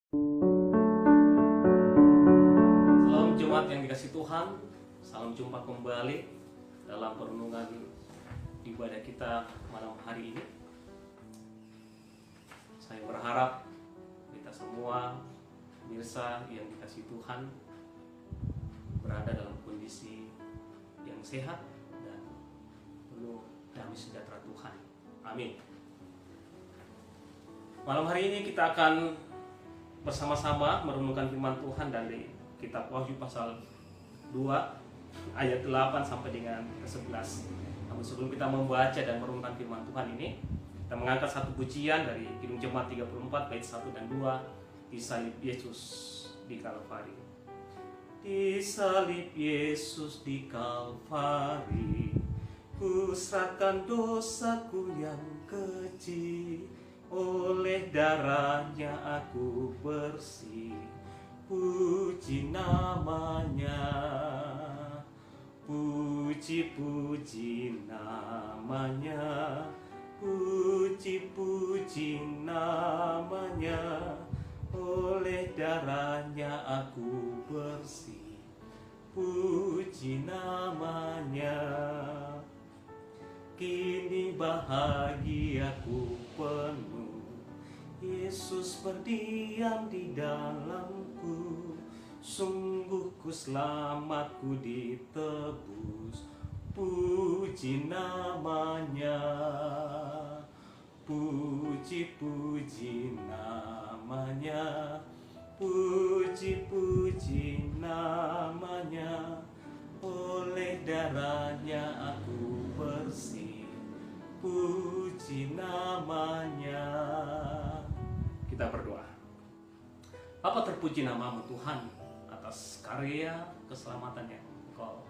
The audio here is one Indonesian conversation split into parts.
Salam Jumat yang dikasih Tuhan, salam jumpa kembali dalam perenungan ibadah kita malam hari ini. Saya berharap kita semua pemirsa yang dikasih Tuhan berada dalam kondisi yang sehat dan penuh damai sejahtera Tuhan. Amin. Malam hari ini kita akan bersama-sama merenungkan firman Tuhan dari kitab Wahyu pasal 2 ayat 8 sampai dengan ke-11. Namun sebelum kita membaca dan merenungkan firman Tuhan ini, kita mengangkat satu pujian dari Kidung Jemaat 34 bait 1 dan 2, di salib Yesus di Kalvari. Di salib Yesus di Kalvari, ku serahkan dosaku yang kecil, oleh darahnya aku bersih. Puji namanya, puji-puji namanya, puji-puji namanya, oleh darahnya aku bersih. Puji namanya, kini bahagiaku penuh, Yesus berdiam di dalamku. Sungguh ku selamat, ku ditebus. Puji namanya, puji-puji namanya, puji-puji namanya, oleh darahnya aku bersih. Puji namanya. Kita berdoa. Bapa, terpuji namamu Tuhan atas karya keselamatan yang Engkau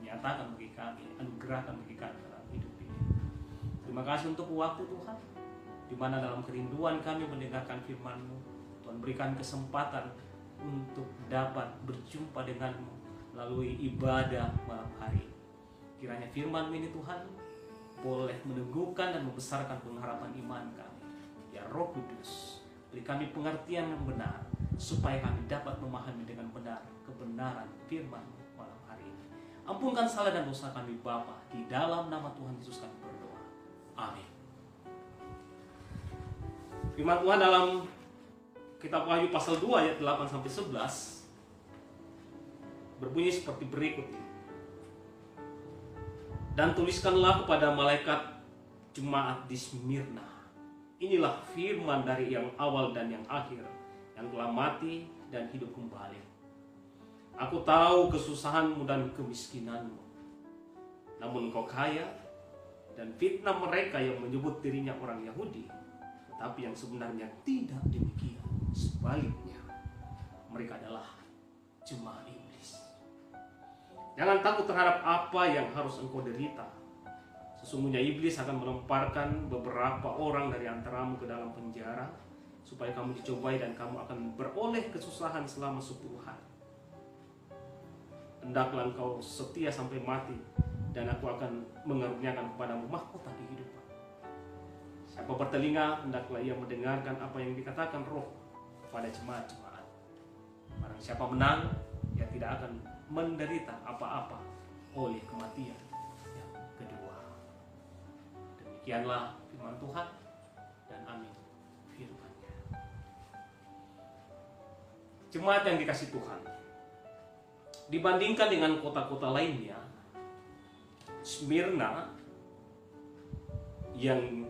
nyatakan bagi kami, anugerahkan bagi kami dalam hidup ini. Terima kasih untuk waktu Tuhan, di mana dalam kerinduan kami mendengarkan firman-Mu, Tuhan berikan kesempatan untuk dapat berjumpa denganmu melalui ibadah malam hari. Kiranya firman-Mu ini Tuhan boleh meneguhkan dan membesarkan pengharapan iman kami. Ya Roh Kudus, beri kami pengertian yang benar, supaya kami dapat memahami dengan benar kebenaran firman-Mu malam hari ini. Ampunkan salah dan dosa kami Bapa, di dalam nama Tuhan Yesus kami berdoa. Amin. Firman Tuhan dalam kitab Wahyu pasal 2 ayat 8 sampai 11 berbunyi seperti berikut ini. Dan tuliskanlah kepada malaikat jemaat di Smyrna, inilah firman dari yang awal dan yang akhir, yang telah mati dan hidup kembali. Aku tahu kesusahanmu dan kemiskinanmu, namun engkau kaya, dan fitnah mereka yang menyebut dirinya orang Yahudi, tetapi yang sebenarnya tidak demikian. Sebaliknya, mereka adalah jemaat iblis. Jangan takut terhadap apa yang harus engkau derita. Sesungguhnya iblis akan melemparkan beberapa orang dari antaramu ke dalam penjara, supaya kamu dicobai dan kamu akan beroleh kesusahan selama 10 hari. Hendaklah engkau setia sampai mati, dan aku akan mengaruniakan kepadamu mahkota kehidupan. Siapa bertelinga, hendaklah ia mendengarkan apa yang dikatakan Roh kepada jemaat-jemaat. Barang siapa menang, ia tidak akan menderita apa-apa oleh kematian yang kedua. Demikianlah firman Tuhan, dan amin firman-Nya. Jemaat yang dikasih Tuhan, dibandingkan dengan kota-kota lainnya, Smyrna yang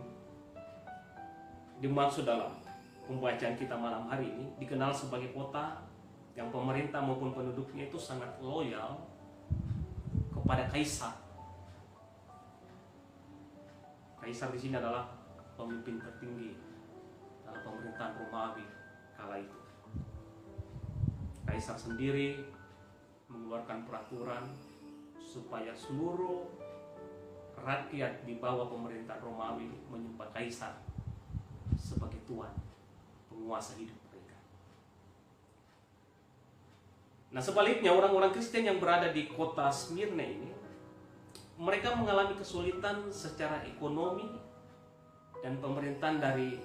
dimaksud dalam pembacaan kita malam hari ini dikenal sebagai kota yang pemerintah maupun penduduknya itu sangat loyal kepada kaisar. Kaisar di sini adalah pemimpin tertinggi dalam pemerintahan Romawi kala itu. Kaisar sendiri mengeluarkan peraturan supaya seluruh rakyat di bawah pemerintahan Romawi menyembah kaisar sebagai tuan, penguasa hidup mereka. Nah, sebaliknya orang-orang Kristen yang berada di kota Smyrna ini, mereka mengalami kesulitan secara ekonomi dan pemerintahan dari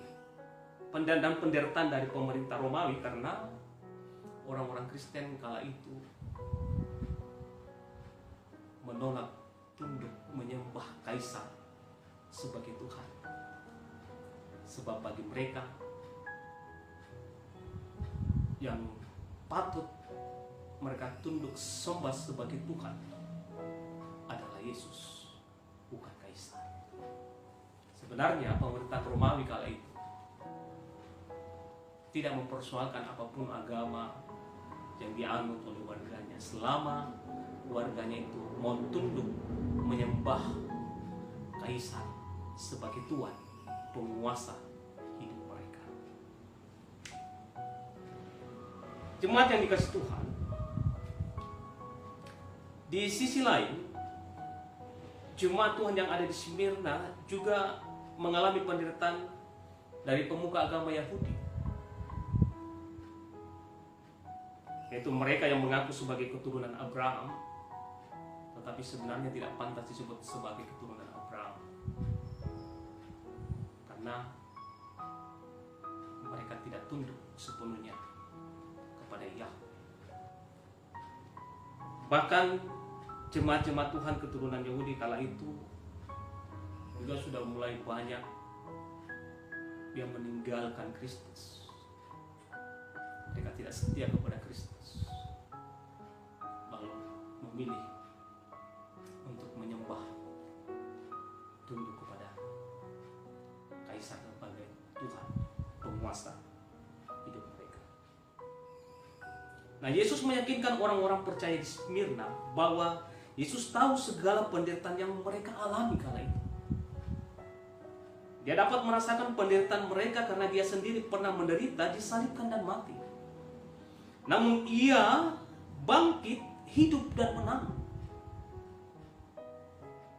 dan penderitaan dari pemerintah Romawi karena orang-orang Kristen kala itu menolak tunduk menyembah kaisar sebagai Tuhan. Sebab bagi mereka yang patut mereka tunduk sembah sebagai Tuhan adalah Yesus, bukan kaisar. Sebenarnya pemerintah Romawi kala itu tidak mempersoalkan apapun agama yang dianut oleh warganya, selama warganya itu mau tunduk menyembah kaisar sebagai Tuhan, penguasa hidup mereka. Jemaat yang dikasih Tuhan, di sisi lain, jemaat Tuhan yang ada di Smyrna juga mengalami penderitaan dari pemuka agama Yahudi, yaitu mereka yang mengaku sebagai keturunan Abraham, tetapi sebenarnya tidak pantas disebut sebagai keturunan Abraham, karena mereka tidak tunduk sepenuhnya kepada Yahweh. Bahkan jemaat-jemaat Tuhan keturunan Yahudi kala itu juga sudah mulai banyak yang meninggalkan Kristus. Mereka tidak setia kepada Kristus, lalu memilih untuk menyembah, tunduk kepada kaisar sebagai Tuhan, penguasa hidup mereka. Nah, Yesus meyakinkan orang-orang percaya di Smyrna bahwa Yesus tahu segala penderitaan yang mereka alami kala itu. Dia dapat merasakan penderitaan mereka karena dia sendiri pernah menderita, disalibkan dan mati. Namun ia bangkit, hidup dan menang.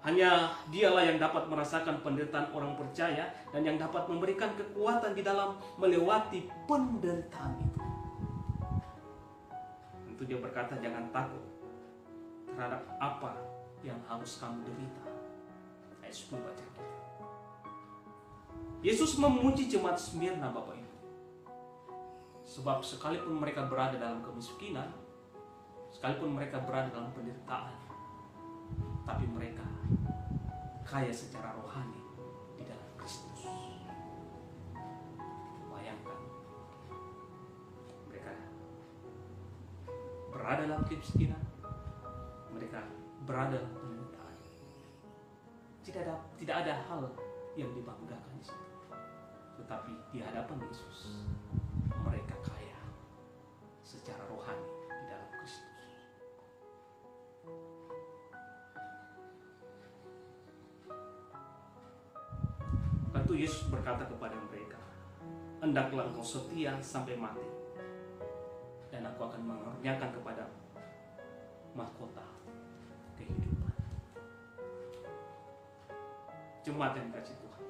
Hanya dialah yang dapat merasakan penderitaan orang percaya dan yang dapat memberikan kekuatan di dalam melewati penderitaan itu. Tentu dia berkata, jangan takut terhadap apa yang harus kamu derita. Ayat 10 baca kita. Yesus memuji jemaat Smyrna, Bapak Ibu. Sebab sekalipun mereka berada dalam kemiskinan, sekalipun mereka berada dalam penderitaan, tapi mereka kaya secara rohani di dalam Kristus. Bayangkan, mereka berada dalam kemiskinan, mereka berada dalam penderitaan. Tidak ada hal yang dibanggakan di situ. Tetapi di hadapan Yesus, mereka kaya secara rohani di dalam Kristus. Lalu Yesus berkata kepada mereka, hendaklah engkau setia sampai mati, dan aku akan mengaruniakan kepada mahkota kehidupan. Jemaat yang dikasihi Tuhan,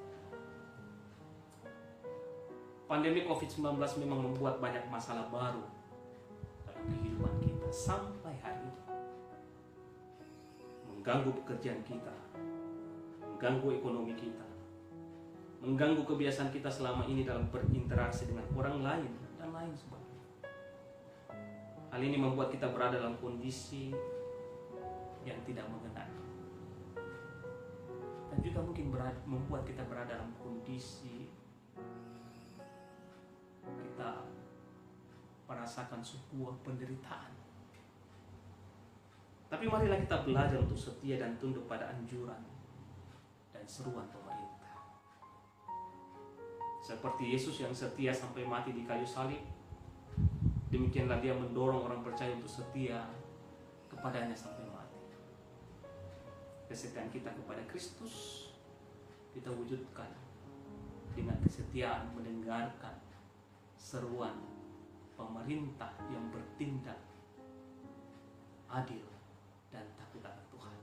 pandemi COVID-19 memang membuat banyak masalah baru dalam kehidupan kita sampai hari ini. Mengganggu pekerjaan kita, mengganggu ekonomi kita, mengganggu kebiasaan kita selama ini dalam berinteraksi dengan orang lain dan lain sebagainya. Hal ini membuat kita berada dalam kondisi yang tidak mengenakan, dan juga mungkin membuat kita berada dalam kondisi kita merasakan sebuah penderitaan. Tapi marilah kita belajar untuk setia dan tunduk pada anjuran dan seruan pemerintah. Seperti Yesus yang setia sampai mati di kayu salib, demikianlah dia mendorong orang percaya untuk setia kepadanya sampai mati. Kesetiaan kita kepada Kristus kita wujudkan dengan kesetiaan mendengarkan seruan pemerintah yang bertindak adil dan takut akan Tuhan.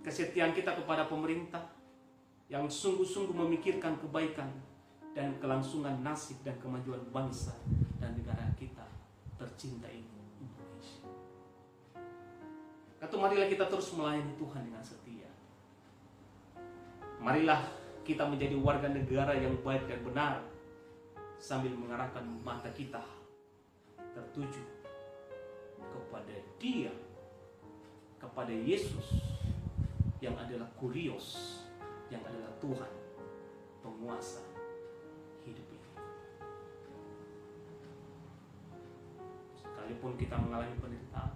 Kesetiaan kita kepada pemerintah yang sungguh-sungguh memikirkan kebaikan dan kelangsungan nasib dan kemajuan bangsa dan negara kita tercinta ini, Indonesia. Atau marilah kita terus melayani Tuhan dengan setia. Marilah kita menjadi warga negara yang baik dan benar, sambil mengarahkan mata kita tertuju kepada Dia, kepada Yesus yang adalah Kurios, yang adalah Tuhan, penguasa hidup ini. Sekalipun kita mengalami penderitaan,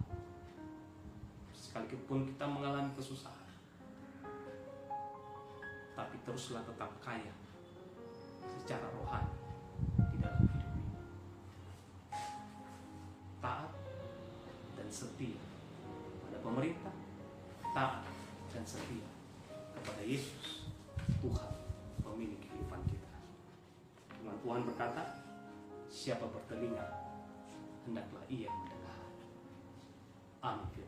sekalipun kita mengalami kesusahan, tapi teruslah tetap kaya secara rohani di dalam hidup ini. Taat dan setia pada pemerintah, taat dan setia kepada Yesus, Tuhan pemilik kehidupan kita. Firman Tuhan berkata, siapa bertelinga, hendaklah ia mendengar. Amin.